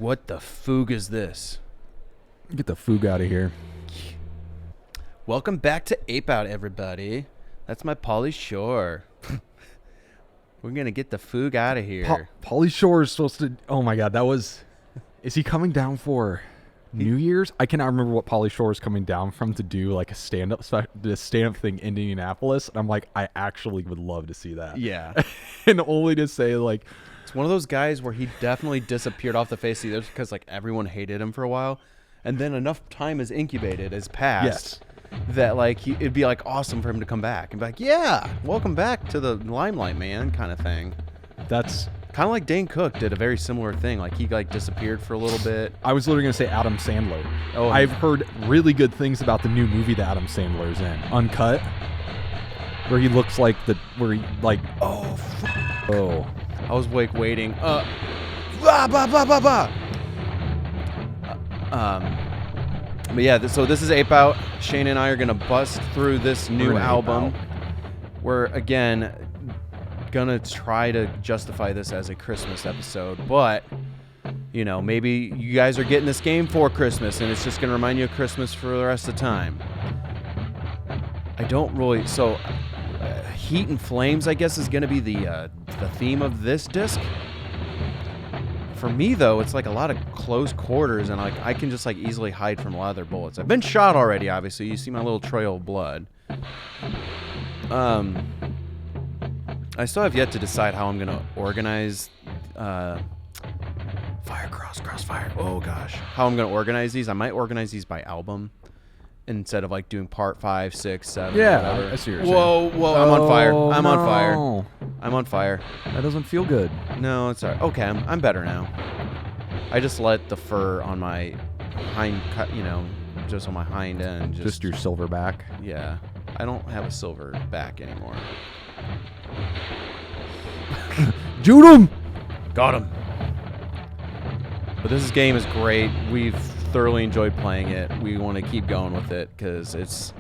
What the Fugue is this? Get the Fugue out of here. Welcome back to Ape Out, everybody. That's my Pauly Shore. We're going to get the Fugue out of here. Pauly Shore is supposed to... Oh, my God. That was... Is he coming down for New Year's? I cannot remember what Pauly Shore is coming down from to do, like, a stand-up thing in Indianapolis. And I'm like, I actually would love to see that. Yeah. And only to say, like... It's one of those guys where he definitely disappeared off the face of the earth because, like, everyone hated him for a while. And then enough time has passed. Yes. That, like, it'd be, like, awesome for him to come back and be like, yeah, welcome back to the limelight, man, kind of thing. That's kind of like Dane Cook did a very similar thing. Like, he, like, disappeared for a little bit. I was literally going to say Adam Sandler. Oh, I've heard really good things about the new movie that Adam Sandler's in, Uncut, where he looks like oh. I was waiting. But yeah, so this is Ape Out. Shane and I are gonna bust through this new album. We're again gonna try to justify this as a Christmas episode, but you know, maybe you guys are getting this game for Christmas, and it's just gonna remind you of Christmas for the rest of the time. I don't really. So, Heat and Flames, I guess, is gonna be the theme of this disc. For me, though, it's like a lot of close quarters, and like I can just like easily hide from a lot of their bullets. I've been shot already, obviously. You see my little trail of blood. I still have yet to decide how I'm gonna organize fire, crossfire. Oh gosh, how I'm gonna organize these. I might organize these by album instead of like doing part 5, 6, 7. Yeah, I see what you're saying. Whoa! I'm on fire. I'm on fire. I'm on fire. That doesn't feel good. No, it's all right. Okay, I'm better now. I just let the fur on my hind, just on my hind end. Just your silver back? Yeah. I don't have a silver back anymore. Shoot him! Got him. But this game is great. We've thoroughly enjoyed playing it. We want to keep going with it because it's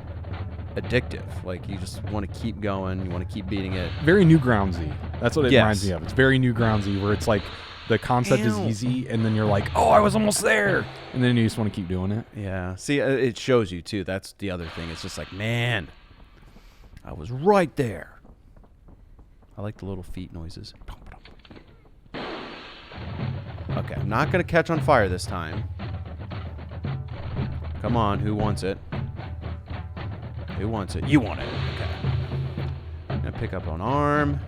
addictive. Like, you just want to keep going. You want to keep beating it. Very Newgroundsy. That's what it reminds me of. It's very Newgroundsy, where it's like the concept is easy, and then you're like, oh, I was almost there. And then you just want to keep doing it. Yeah. See, it shows you, too. That's the other thing. It's just like, man, I was right there. I like the little feet noises. Okay, I'm not going to catch on fire this time. Come on, who wants it? Who wants it? You want it. Okay. I'm going to pick up an arm.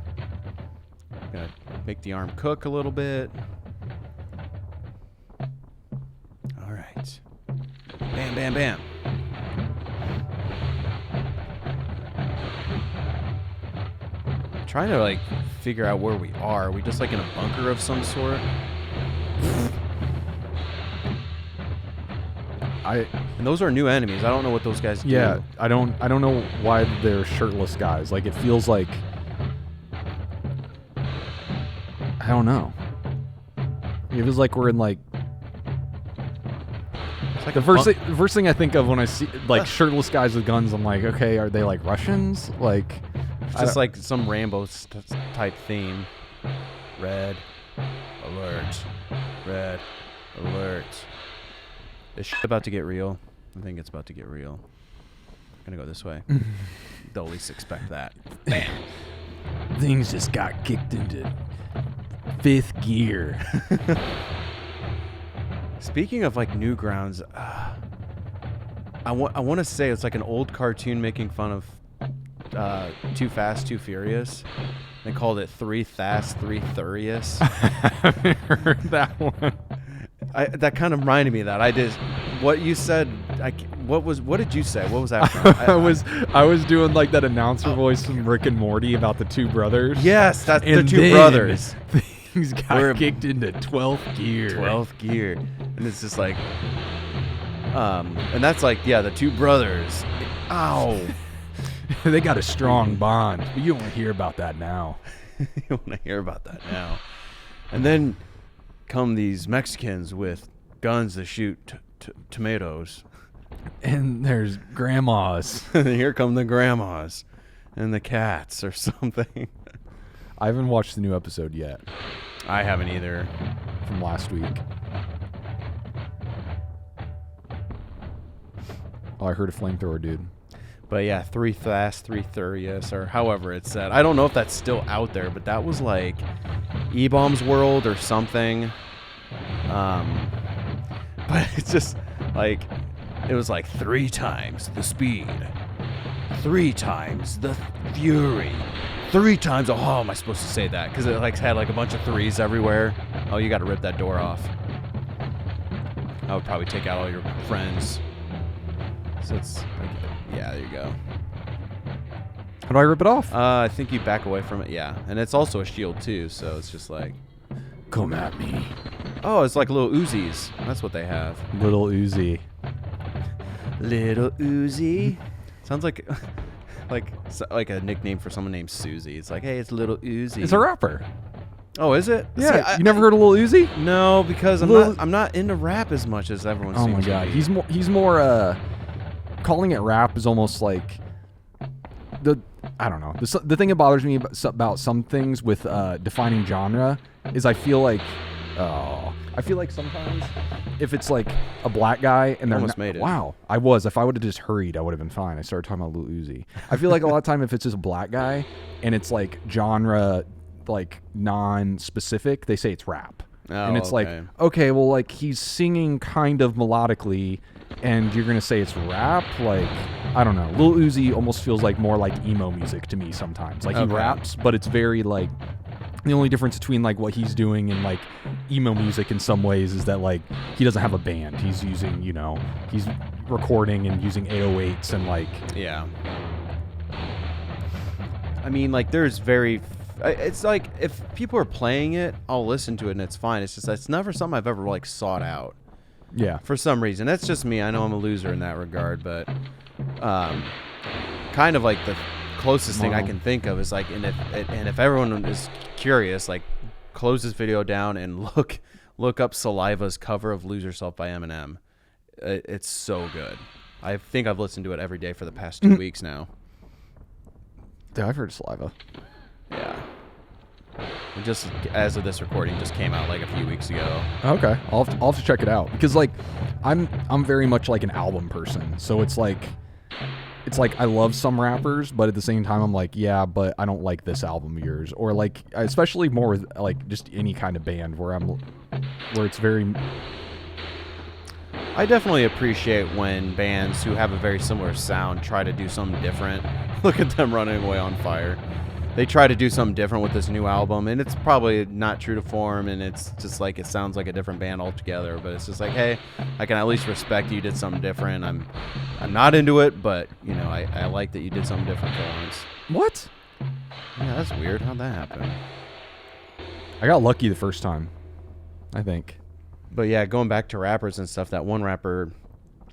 I'm going to make the arm cook a little bit. All right. Bam, bam, bam. I'm trying to, like, figure out where we are. Are we just, like, in a bunker of some sort? And those are new enemies. I don't know what those guys do. Yeah, I don't know why they're shirtless guys. Like, it feels like, I don't know. It feels like we're in like like the first thing I think of when I see like shirtless guys with guns. I'm like, okay, are they like Russians? Like, it's just like some Rambo type theme. Red alert. Red alert. Is shit about to get real? I think it's about to get real. I'm gonna go this way. They'll at least expect that. Bam! Things just got kicked into 5th gear. Speaking of like Newgrounds, I want to say it's like an old cartoon making fun of Too Fast, Too Furious. They called it 3 Fast, 3 Furious. I haven't heard that one. That kind of reminded me of that. I did what you said. What did you say? What was that? I was doing like that announcer voice from Rick and Morty about the two brothers. Yes, that's the two brothers. Things got kicked into 12th gear. 12th gear, and it's just like, and that's like, yeah, the two brothers. Ow. They got a strong bond, but you don't want to hear about that now. You don't want to hear about that now. And then come these Mexicans with guns that shoot tomatoes. And there's grandmas. And here come the grandmas and the cats or something. I haven't watched the new episode yet. I haven't either. From last week. Oh, I heard a flamethrower, dude. But yeah, 3 Fast, 3 Furious, or however it's said. I don't know if that's still out there, but that was like E-Bomb's World or something. But it's just like, it was like 3 times the speed, 3 times the fury, 3 times. Oh, how am I supposed to say that? Because it like had like a bunch of 3s everywhere. Oh, you got to rip that door off. I would probably take out all your friends. So it's like, yeah, there you go. How do I rip it off? I think you back away from it, yeah. And it's also a shield too, so it's just like, Come at me. oh, it's like little Uzis. That's what they have. Little Uzi. Little Uzi. Sounds like like a nickname for someone named Susie. It's like, hey, it's Little Uzi. It's a rapper. Oh, is it? Yeah. See, You never heard of Lil Uzi? No, because Lil- I'm not into rap as much as everyone Oh seems my to god. be. He's more calling it rap is almost like I don't know. The thing that bothers me about some things with defining genre is I feel like sometimes if it's like a black guy and they're Almost made it. Wow, I was. If I would have just hurried, I would have been fine. I started talking about Lil Uzi. I feel like a lot of time if it's just a black guy and it's like genre like non-specific, they say it's rap. Oh, and it's okay. like, okay, well, like he's singing kind of melodically and you're gonna say it's rap? Like, I don't know. Lil Uzi almost feels like more like emo music to me sometimes. Like he Okay. raps, but it's very like, the only difference between like what he's doing and like emo music in some ways is that like he doesn't have a band. He's using, he's recording and using 808s and like, Yeah. I mean, like, it's like, if people are playing it, I'll listen to it and it's fine. It's just, it's never something I've ever, like, sought out yeah. for some reason. That's just me. I know I'm a loser in that regard, but kind of like the closest thing I can think of is, like, and if everyone is curious, like, close this video down and look up Saliva's cover of Lose Yourself by Eminem. It's so good. I think I've listened to it every day for the past 2 weeks now. Dude, I've heard Saliva. Yeah. It just, as of this recording, just came out like a few weeks ago. Okay, I'll have to check it out because like I'm very much like an album person, so it's like I love some rappers, but at the same time I'm like, yeah, but I don't like this album of yours, or like especially more with like just any kind of band where it's very. I definitely appreciate when bands who have a very similar sound try to do something different. Look at them running away on fire. They try to do something different with this new album, and it's probably not true to form, and it's just like it sounds like a different band altogether. But it's just like, hey, I can at least respect you did something different. I'm not into it, but I like that you did something different for once. What? Yeah, that's weird. How'd that happen? I got lucky the first time, I think. But yeah, going back to rappers and stuff, that one rapper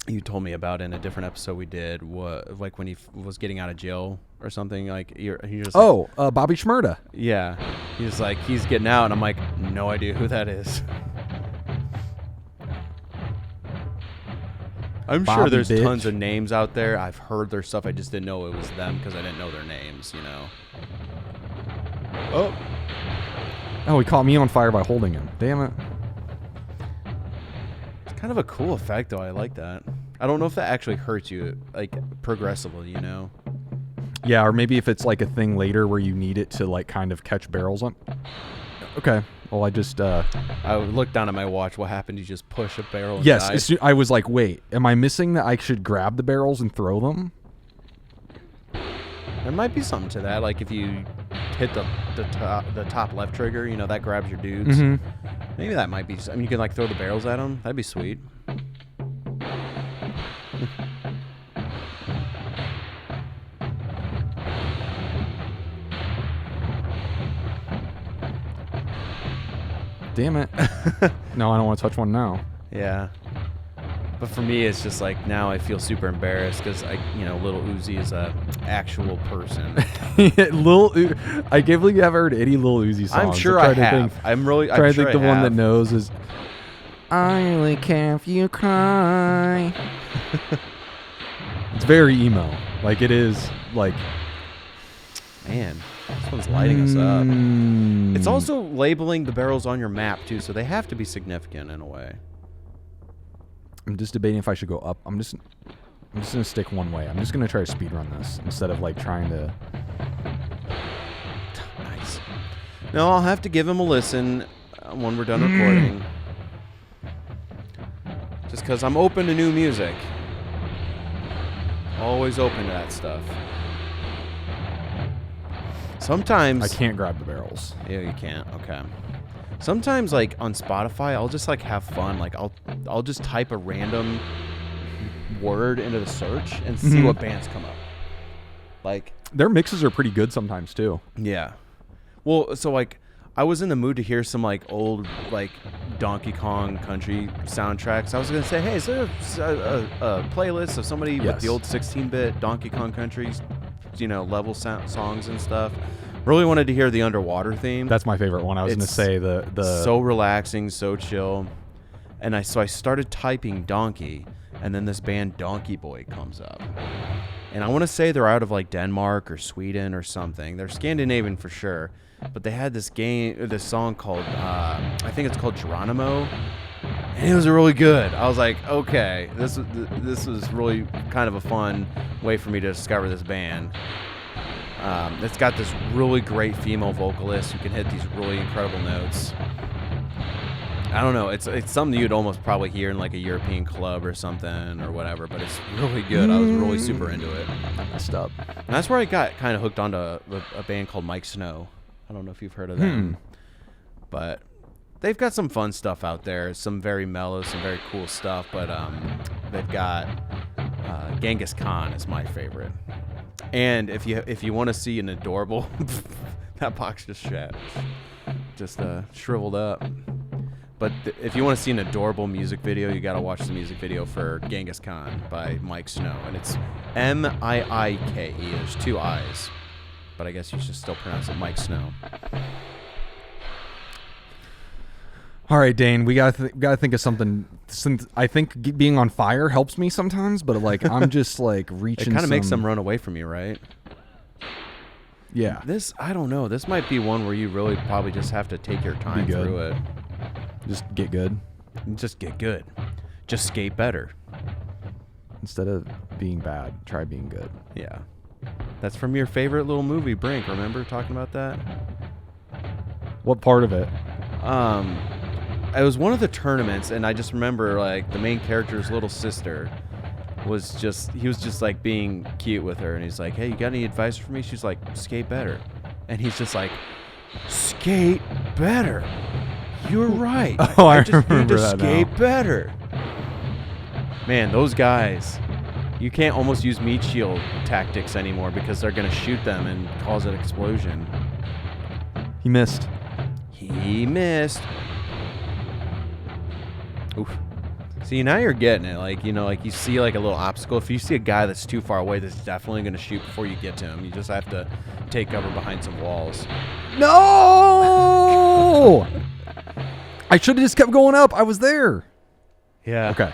you told me about in a different episode we did was like when he was getting out of jail or something. Like he just Bobby Shmurda. Yeah, he's like he's getting out, and I'm like, no idea who that is. I'm sure Bobby there's bitch. tons of names out there. I've heard their stuff. I just didn't know it was them because I didn't know their names. Oh, he caught me on fire by holding him. Damn it. It's kind of a cool effect, though. I like that. I don't know if that actually hurts you, like, progressively, Yeah, or maybe if it's like a thing later where you need it to like kind of catch barrels on. Okay. Well, I just I looked down at my watch. What happened? You just push a barrel and yes. died? I was like, wait, am I missing that I should grab the barrels and throw them? There might be something to that. Like if you hit the top left trigger, that grabs your dudes. Mm-hmm. Maybe that might be. I mean, you can like throw the barrels at them. That'd be sweet. Damn it. No, I don't want to touch one now. Yeah. But for me, it's just like now I feel super embarrassed because Little Uzi is a actual person. I can't believe you haven't heard any Lil Uzi songs. I'm sure I have. I'm trying to think the one that knows is I only care if you cry. It's very emo. Like it is like Man, this one's lighting us up. It's also labeling the barrels on your map too, so they have to be significant in a way. I'm just debating if I should go up. I'm just gonna stick one way. I'm just gonna try to speedrun this instead of like trying to. Nice. No, I'll have to give him a listen when we're done recording. Just because I'm open to new music. Always open to that stuff. Sometimes I can't grab the barrels. Yeah, you can't. Okay. Sometimes, like on Spotify, I'll just like have fun. Like I'll just type a random word into the search and see what bands come up. Like their mixes are pretty good sometimes too. Yeah. Well, so like I was in the mood to hear some like old like Donkey Kong country soundtracks. I was gonna say, hey, is there a playlist of somebody with the old 16-bit Donkey Kong country, level songs and stuff? Really wanted to hear the underwater theme. That's my favorite one. I was gonna say the so relaxing, so chill. And I started typing Donkey, and then this band Donkey Boy comes up. And I want to say they're out of like Denmark or Sweden or something. They're Scandinavian for sure. But they had this song called, I think it's called Geronimo. And it was really good. I was like, okay, this was really kind of a fun way for me to discover this band. It's got this really great female vocalist who can hit these really incredible notes. I don't know. It's something you'd almost probably hear in like a European club or something or whatever, but it's really good. I was really super into it. I messed up. And that's where I got kind of hooked onto a band called Mike Snow. I don't know if you've heard of them, but they've got some fun stuff out there. Some very mellow, some very cool stuff. But they've got Genghis Khan is my favorite. And if you want to see an adorable, that box just shriveled up. But if you want to see an adorable music video, you got to watch the music video for Genghis Khan by Mike Snow, and it's Miike. There's two I's, but I guess you should still pronounce it Mike Snow. All right, Dane, we gotta think of something. Since I think being on fire helps me sometimes, but like I'm just like reaching. It kind of makes them run away from you, right? Yeah. I don't know. This might be one where you really probably just have to take your time through it. Just get good. Just get good. Just skate better. Instead of being bad, try being good. Yeah. That's from your favorite little movie, Brink. Remember talking about that? What part of it? It was one of the tournaments, and I just remember like the main character's little sister was just like being cute with her, and he's like, hey, you got any advice for me? She's like, skate better. And he's just like, skate better. You're right. Oh, I just need to that skate now. better. Man, those guys, you can't almost use meat shield tactics anymore because they're going to shoot them and cause an explosion. He missed. Oof. See, now you're getting it. Like, like you see like a little obstacle. If you see a guy that's too far away, that's definitely going to shoot before you get to him. You just have to take cover behind some walls. No! I should have just kept going up. I was there. Yeah. Okay.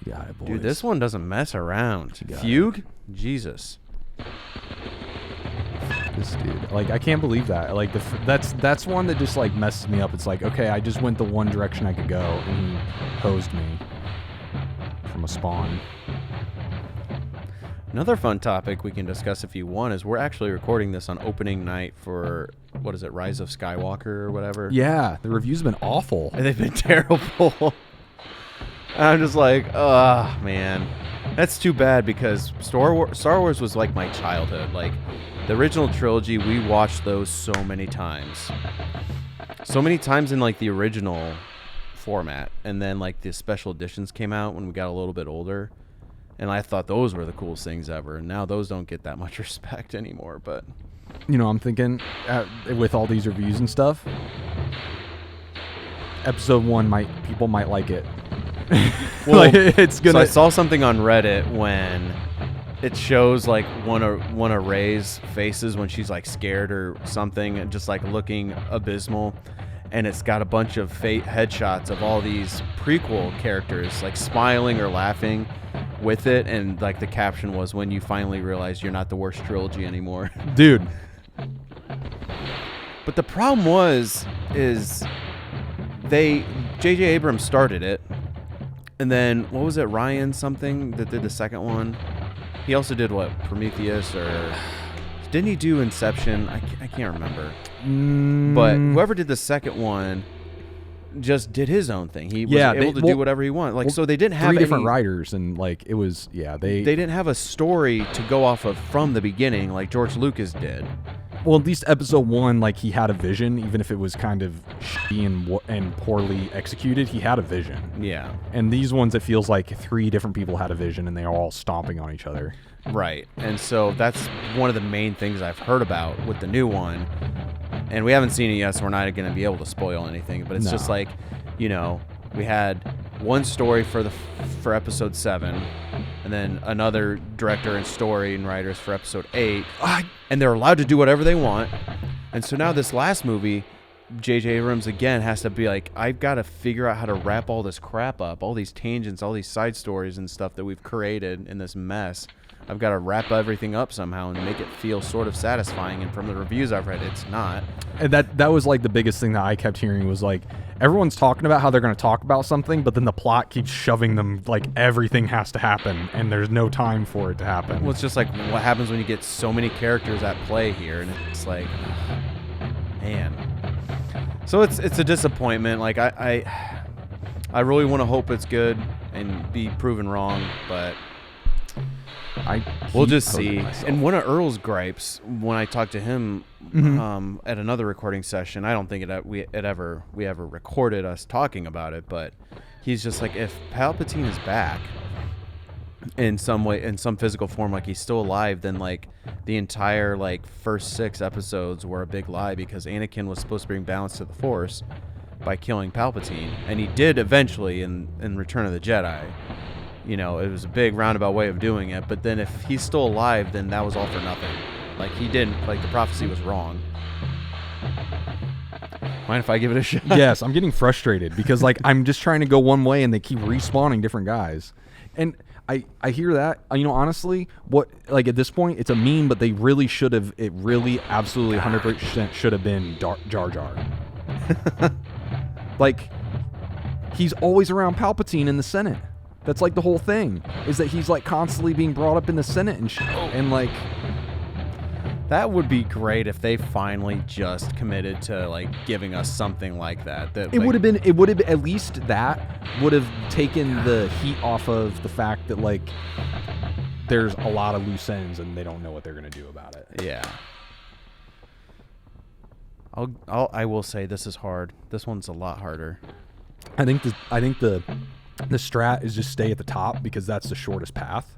We got it, boys. Dude, this one doesn't mess around. Fugue? Jesus. This dude, like, I can't believe that. Like, that's one that just like messes me up. It's like, okay, I just went the one direction I could go, and he hosed me from a spawn. Another fun topic we can discuss if you want is we're actually recording this on opening night for, what is it, Rise of Skywalker or whatever? Yeah, the reviews have been awful. And they've been terrible. I'm just like, oh, man. That's too bad because Star Wars was like my childhood. Like, the original trilogy, we watched those so many times. So many times in, like, the original format. And then, like, the special editions came out when we got a little bit older. And I thought those were the coolest things ever. And now those don't get that much respect anymore. But I'm thinking with all these reviews and stuff, episode 1 people might like it. Well, like, it's gonna. So I saw something on Reddit when it shows like one of Rey's faces when she's like scared or something, and just like looking abysmal. And it's got a bunch of headshots of all these prequel characters like smiling or laughing with it, and like the caption was, when you finally realize you're not the worst trilogy anymore. Dude. But the problem is J.J. Abrams started it, And then, what was it, Ryan something that did the second one? He also did, what, Prometheus, or... Didn't he do Inception? I can't remember. But whoever did the second one just did his own thing. He was able to do whatever he wanted. Like, so they didn't have 3 different writers, and, like, it was, they didn't have a story to go off of from the beginning like George Lucas did. Well, at least episode 1, like, he had a vision, even if it was kind of shitty and poorly executed. He had a vision. Yeah. And these ones, it feels like 3 different people had a vision, and they are all stomping on each other. Right. And so that's one of the main things I've heard about with the new one. And we haven't seen it yet, so we're not going to be able to spoil anything. But it's just like, you know, we had one story for episode 7, and then another director and story and writers for episode 8, and they're allowed to do whatever they want. And so now this last movie, J.J. Abrams again has to be like, I've got to figure out how to wrap all this crap up, all these tangents, all these side stories and stuff that we've created in this mess. I've got to wrap everything up somehow and make it feel sort of satisfying. And from the reviews I've read, it's not. And that was like the biggest thing that I kept hearing was like, everyone's talking about how they're going to talk about something, but then the plot keeps shoving them like everything has to happen, and there's no time for it to happen. Well, it's just like what happens when you get so many characters at play here, and it's like, man. So it's a disappointment. Like I really want to hope it's good and be proven wrong, but we'll just see. And one of Earl's gripes when I talked to him at another recording session, I don't think we ever recorded us talking about it, but he's just like, if Palpatine is back in some way, in some physical form, like he's still alive, then like the entire like first 6 episodes were a big lie, because Anakin was supposed to bring balance to the Force by killing Palpatine, and he did eventually in Return of the Jedi. You know, it was a big roundabout way of doing it, but then if he's still alive, then that was all for nothing. Like, he didn't, like, the prophecy was wrong. Mind if I give it a shot? Yes, I'm getting frustrated because, like, I'm just trying to go one way and they keep respawning different guys. And I hear that. You know, honestly, like, at this point, it's a meme, but they really should have, it really absolutely 100% should have been Jar Jar. Like, he's always around Palpatine in the Senate. That's like the whole thing, is that he's like constantly being brought up in the Senate and shit. And like, that would be great if they finally just committed to like giving us something like that. It would have been at least that would have taken the heat off of the fact that like there's a lot of loose ends and they don't know what they're gonna do about it. Yeah. I will say this is hard. This one's a lot harder. I think the strat is just stay at the top because that's the shortest path.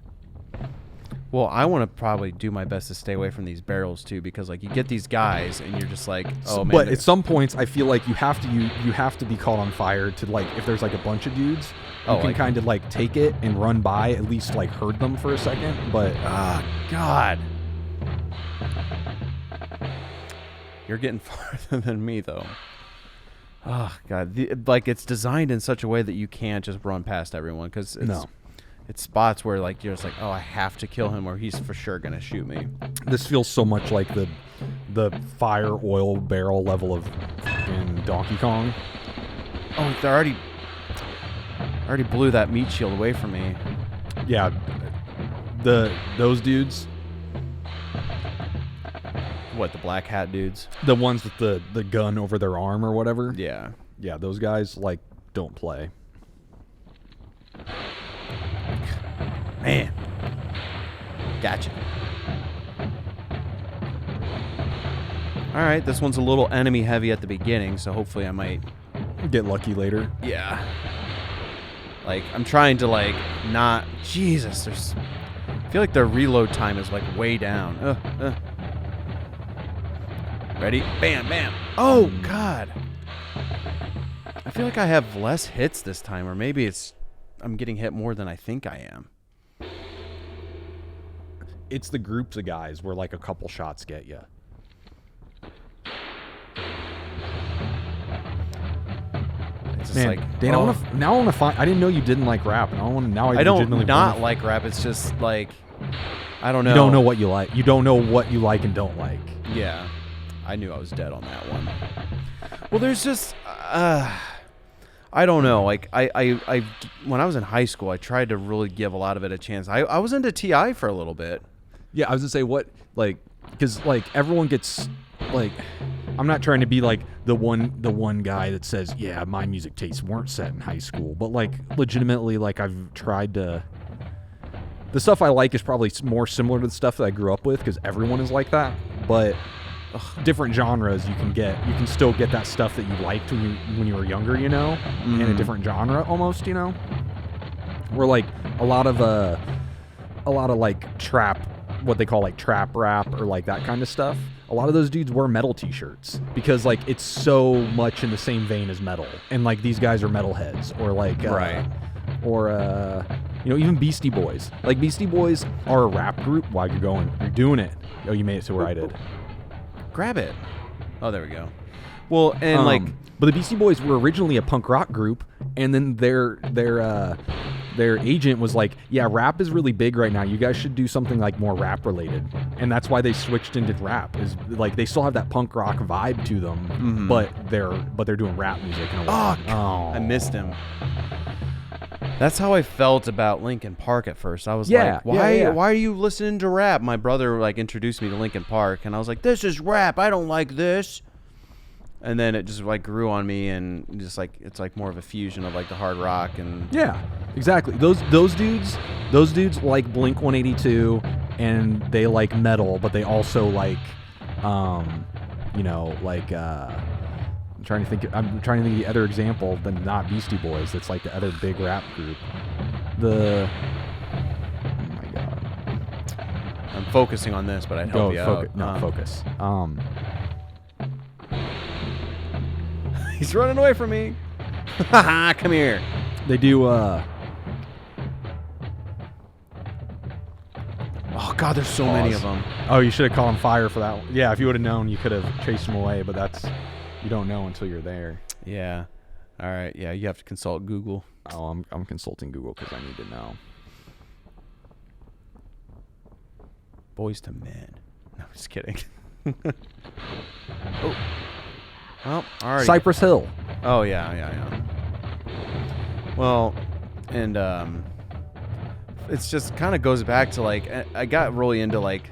Well, I want to probably do my best to stay away from these barrels too, because like you get these guys and you're just like, oh man. But at some points, I feel like you have to be caught on fire to like, if there's like a bunch of dudes, you can kind of like take it and run by, at least like hurt them for a second. But God, you're getting farther than me though. Oh God, like it's designed in such a way that you can't just run past everyone, because it's spots where like you're just like, oh, I have to kill him or he's for sure gonna shoot me. This feels so much like the fire oil barrel level of in Donkey Kong. Oh, they already blew that meat shield away from me. Yeah, those dudes. What, the black hat dudes? The ones with the gun over their arm or whatever? Yeah. Yeah, those guys, like, don't play. Man. Gotcha. All right, this one's a little enemy heavy at the beginning, so hopefully I might get lucky later. Yeah. Like, I'm trying to, like, not... Jesus, I feel like their reload time is, like, way down. Ready? Bam, bam. Oh, God. I feel like I have less hits this time, or maybe I'm getting hit more than I think I am. It's the groups of guys where, like, a couple shots get you. It's just like, Dane, I want to find... I didn't know you didn't like rap. I don't not like rap. It's just, like, I don't know. You don't know what you like. You don't know what you like and don't like. Yeah. I knew I was dead on that one. Well, there's just... I don't know. Like I when I was in high school, I tried to really give a lot of it a chance. I was into Ti for a little bit. Yeah, I was gonna say what like because like everyone gets like. I'm not trying to be like the one guy that says, yeah, my music tastes weren't set in high school, but like legitimately, like I've tried to. The stuff I like is probably more similar to the stuff that I grew up with because everyone is like that. But different genres you can still get that stuff that you liked when you were younger, in a different genre almost, Where like a lot of like trap, what they call like trap rap or like that kind of stuff. A lot of those dudes wear metal t-shirts because like it's so much in the same vein as metal, and like these guys are metalheads or like right. Or even Beastie Boys. Like Beastie Boys are a rap group. Why you're going? You're doing it. Oh, you made it to where I did. Grab it. Oh, there we go. Well, and but the Beastie Boys were originally a punk rock group, and then their agent was like, yeah, rap is really big right now. You guys should do something like more rap related. And that's why they switched into rap. Is like they still have that punk rock vibe to them, but they're doing rap music. In a way. Oh, I missed him. That's how I felt about Linkin Park at first. I was like, why are you listening to rap? My brother like introduced me to Linkin Park, and I was like, this is rap. I don't like this. And then it just like grew on me, and just like it's like more of a fusion of like the hard rock and yeah, exactly. Those dudes like Blink-182, and they like metal, but they also like, I'm trying to think of the other example than not Beastie Boys. That's like the other big rap group. Oh my god, I'm focusing on this, but I'd help you out. No, focus. He's running away from me. Come here. They do. Oh God, there's so many of them. Oh, you should have called him fire for that one. Yeah, if you would have known, you could have chased him away. But you don't know until you're there. Yeah. All right. Yeah, you have to consult Google. Oh, I'm consulting Google because I need to know. Boys to Men. No, just kidding. Oh. Well, all right. Cypress Hill. Oh yeah. Well, and it's just kind of goes back to like I got really into like,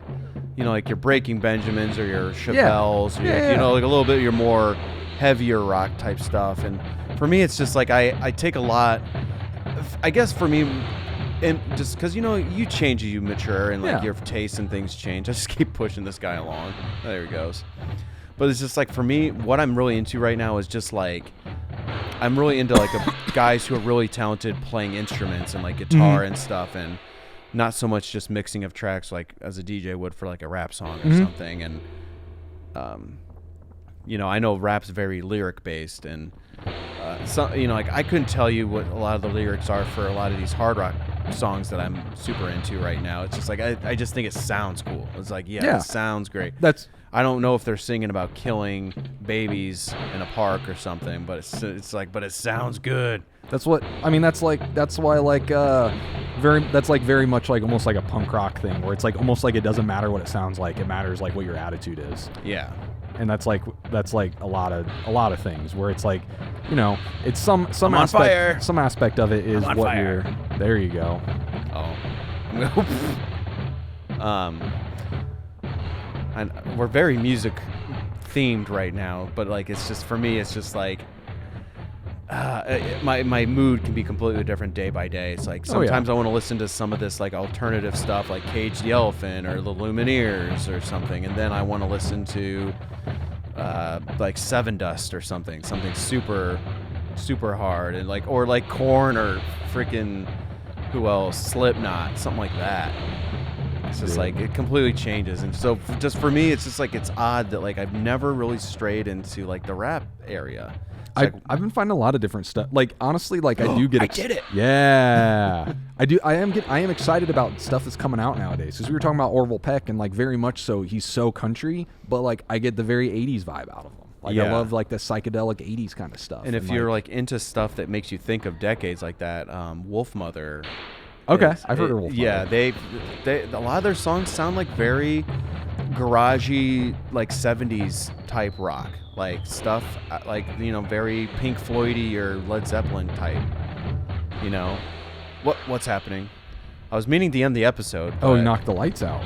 like your Breaking Benjamins or your Chappelle's, or your, like a little bit your more heavier rock type stuff. And for me, it's just like I take a lot. I guess for me, and just because you change as you mature and like your tastes and things change. I just keep pushing this guy along. There he goes. But it's just like for me, what I'm really into right now is just like I'm really into like guys who are really talented playing instruments and like guitar and stuff, and not so much just mixing of tracks like as a DJ would for like a rap song or something. And I know rap's very lyric based, and like I couldn't tell you what a lot of the lyrics are for a lot of these hard rock songs that I'm super into right now. It's just like I just think it sounds cool. It's like it sounds great. I don't know if they're singing about killing babies in a park or something, but it's like, but it sounds good. That's what I mean. That's why like that's like very much like almost like a punk rock thing, where it's like almost like it doesn't matter what it sounds like. It matters like what your attitude is. Yeah. And that's like a lot of things where it's like, it's some I'm on fire. Some aspect of it is what fire. There you go. Oh. And we're very music themed right now, but like it's just for me, it's just like my mood can be completely different day by day. It's like sometimes I want to listen to some of this like alternative stuff like Cage the Elephant or the Lumineers or something, and then I want to listen to like Seven Dust or something super super hard, and like or like Korn or freaking who else, Slipknot, something like that. It's just like it completely changes, and so just for me, it's just like it's odd that like I've never really strayed into like the rap area. I've been finding a lot of different stuff. Like honestly, like I do get. I did it. Yeah, I do. I am excited about stuff that's coming out nowadays. Because we were talking about Orville Peck, and like very much so, he's so country, but like I get the very '80s vibe out of him. Like I love like the psychedelic '80s kind of stuff. And if you're like into stuff that makes you think of decades like that, Wolfmother. Okay, I've heard of Wolfmother. Yeah, they a lot of their songs sound like very garagey, like 70s type rock, like stuff like, very Pink Floydy or Led Zeppelin type. What's happening? I was meaning to end the episode. Oh, you knocked the lights out.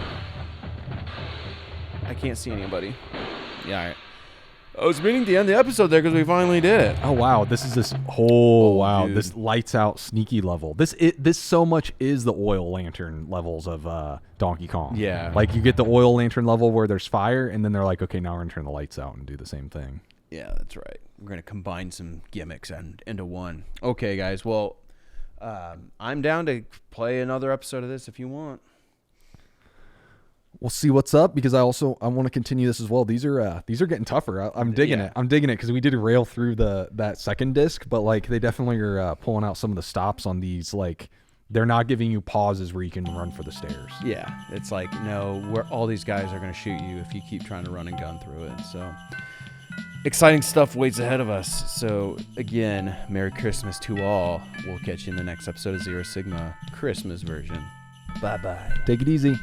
I can't see anybody. Yeah, all right. I was meaning to end the episode there because we finally did it. Oh wow, this is this wow, dude. this lights out sneaky level. This so much is the oil lantern levels of Donkey Kong. Yeah. Like you get the oil lantern level where there's fire, and then they're like, okay, now we're gonna turn the lights out and do the same thing. Yeah, that's right. We're gonna combine some gimmicks into one. Okay, guys. Well, I'm down to play another episode of this if you want. We'll see what's up because I want to continue this as well. These are getting tougher. I'm digging it. I'm digging it because we did rail through that second disc, but like they definitely are pulling out some of the stops on these. Like they're not giving you pauses where you can run for the stairs. Yeah, it's like no, all these guys are gonna shoot you if you keep trying to run and gun through it. So exciting stuff waits ahead of us. So again, Merry Christmas to all. We'll catch you in the next episode of Zero Sigma Christmas version. Bye bye. Take it easy.